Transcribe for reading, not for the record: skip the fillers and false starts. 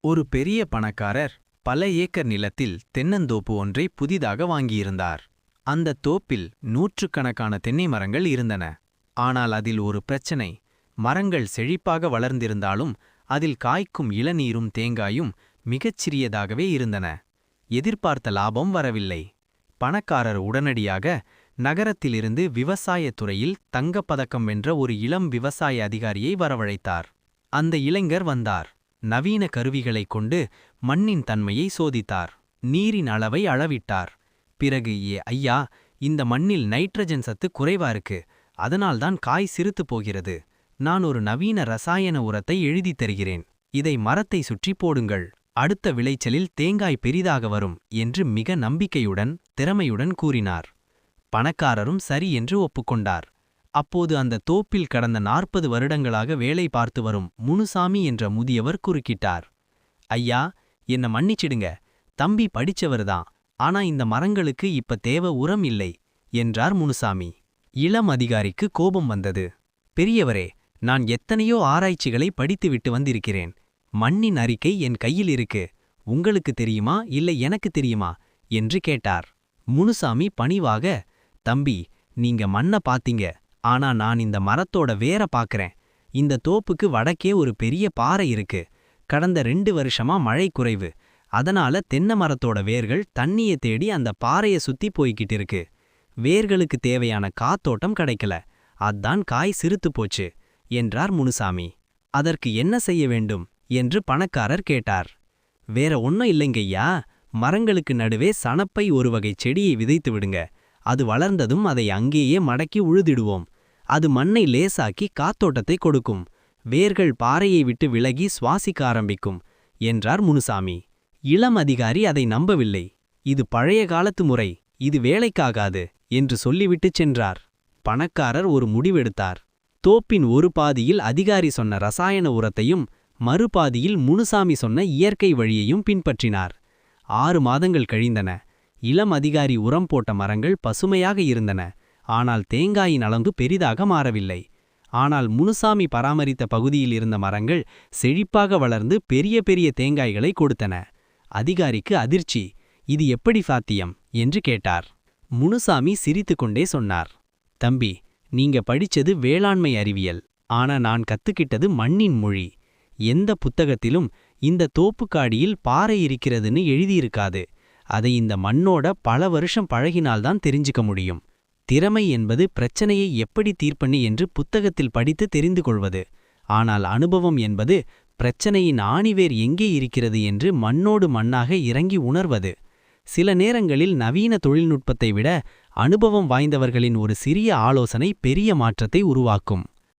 ஒரு பெரிய பணக்காரர் பல ஏக்கர் நிலத்தில் தென்னந்தோப்பு ஒன்றை புதிதாக வாங்கியிருந்தார். அந்த தோப்பில் நூற்றுக்கணக்கான தென்னை மரங்கள் இருந்தன. ஆனால் அதில் ஒரு பிரச்சனை. மரங்கள் செழிப்பாக வளர்ந்திருந்தாலும் அதில் காய்க்கும் இளநீரும் தேங்காயும் மிகச்சிறியதாகவே இருந்தன. எதிர்பார்த்த லாபம் வரவில்லை. பணக்காரர் உடனடியாக நகரத்திலிருந்து விவசாயத் துறையில் தங்கப்பதக்கம் வென்ற ஒரு இளம் விவசாய அதிகாரியை வரவழைத்தார். அந்த இளைஞர் வந்தார். நவீன கருவிகளைக் கொண்டு மண்ணின் தன்மையை சோதித்தார். நீரின் அளவை அளவிட்டார். பிறகு, ஐயா, இந்த மண்ணில் நைட்ரஜன் சத்து குறைவா இருக்கு. அதனால்தான் காய் சிறுத்துப் போகிறது. நான் ஒரு நவீன ரசாயன உரத்தை எழுதித் தருகிறேன். இதை மரத்தை சுற்றி போடுங்கள். அடுத்த விளைச்சலில் தேங்காய் பெரிதாக வரும் என்று மிக நம்பிக்கையுடன் திறமையுடன் கூறினார். பணக்காரரும் சரி என்று ஒப்புக்கொண்டார். அப்போது அந்த தோப்பில் கடந்த 40 வருடங்களாக வேலை பார்த்து வரும் முனுசாமி என்ற முதியவர் குறுக்கிட்டார். ஐயா, என்ன மன்னிச்சிடுங்க. தம்பி படிச்சவர்தான். ஆனா இந்த மரங்களுக்கு இப்ப தேவை உரம் இல்லை என்றார் முனுசாமி. இளம் அதிகாரிக்கு கோபம் வந்தது. பெரியவரே, நான் எத்தனையோ ஆராய்ச்சிகளை படித்துவிட்டு வந்திருக்கிறேன். மண்ணின் அறிக்கை என் கையில் இருக்கு. உங்களுக்கு தெரியுமா இல்லை எனக்கு தெரியுமா என்று கேட்டார். முனுசாமி பணிவாக, தம்பி, நீங்க மண்ண பாத்தீங்க. ஆனா நான் இந்த மரத்தோட வேற பாக்குறேன். இந்த தோப்புக்கு வடக்கே ஒரு பெரிய பாறை இருக்கு. கடந்த 2 வருஷமா மழை குறைவு. அதனால தென்னை மரத்தோட வேர்கள் தண்ணியை தேடி அந்த பாறையை சுத்தி போய்கிட்டு இருக்கு. வேர்களுக்கு தேவையான காத்தோட்டம் கிடைக்கல. அதான் காய் சிறுத்து போச்சு என்றார் முனுசாமி. அதற்கு என்ன செய்ய வேண்டும் என்று பணக்காரர் கேட்டார். வேற ஒன்னும் இல்லைங்கய்யா. மரங்களுக்கு நடுவே சணப்பை ஒரு வகை செடியை விதைத்து விடுங்க. அது வளர்ந்ததும் அதை அங்கேயே மடக்கி உழுதிடுவோம். அது மண்ணை லேசாக்கி காத்தோட்டத்தை கொடுக்கும். வேர்கள் பாறையை விட்டு விலகி சுவாசிக்க ஆரம்பிக்கும் என்றார் முனுசாமி. இளம் அதிகாரி அதை நம்பவில்லை. இது பழைய காலத்து முறை, இது வேலைக்காகாது என்று சொல்லிவிட்டுச் சென்றார். பணக்காரர் ஒரு முடிவெடுத்தார். தோப்பின் ஒரு பாதியில் அதிகாரி சொன்ன ரசாயன உரத்தையும் மறுபாதியில் முனுசாமி சொன்ன இயற்கை வழியையும் பின்பற்றினார். 6 மாதங்கள் கழிந்தன. இளம் அதிகாரி உரம் போட்ட மரங்கள் பசுமையாக இருந்தன. ஆனால் தேங்காயின் அளவு பெரிதாக மாறவில்லை. ஆனால் முனுசாமி பராமரித்த பகுதியில் இருந்த மரங்கள் செழிப்பாக வளர்ந்து பெரிய பெரிய தேங்காய்களை கொடுத்தன. அதிகாரிக்கு அதிர்ச்சி. இது எப்படி சாத்தியம் என்று கேட்டார். முனுசாமி சிரித்துக்கொண்டே சொன்னார். தம்பி, நீங்க படிச்சது வேளாண்மை அறிவியல். ஆனா நான் கத்துக்கிட்டது மண்ணின் மொழி. எந்த புத்தகத்திலும் இந்த தோப்புக்காடியில் பாறை இருக்கிறதுன்னு எழுதியிருக்காது. அதை இந்த மண்ணோட பல வருஷம் பழகினால்தான் தெரிஞ்சுக்க முடியும். திறமை என்பது பிரச்சனையை எப்படி தீர்ப்பண்ணி என்று புத்தகத்தில் படித்து தெரிந்து கொள்வது. ஆனால் அனுபவம் என்பது பிரச்சனையின் ஆணிவேர் எங்கே இருக்கிறது என்று மண்ணோடு மண்ணாக இறங்கி உணர்வது. சில நேரங்களில் நவீன தொழில்நுட்பத்தை விட அனுபவம் வாய்ந்தவர்களின் ஒரு சிறிய ஆலோசனை பெரிய மாற்றத்தை உருவாக்கும்.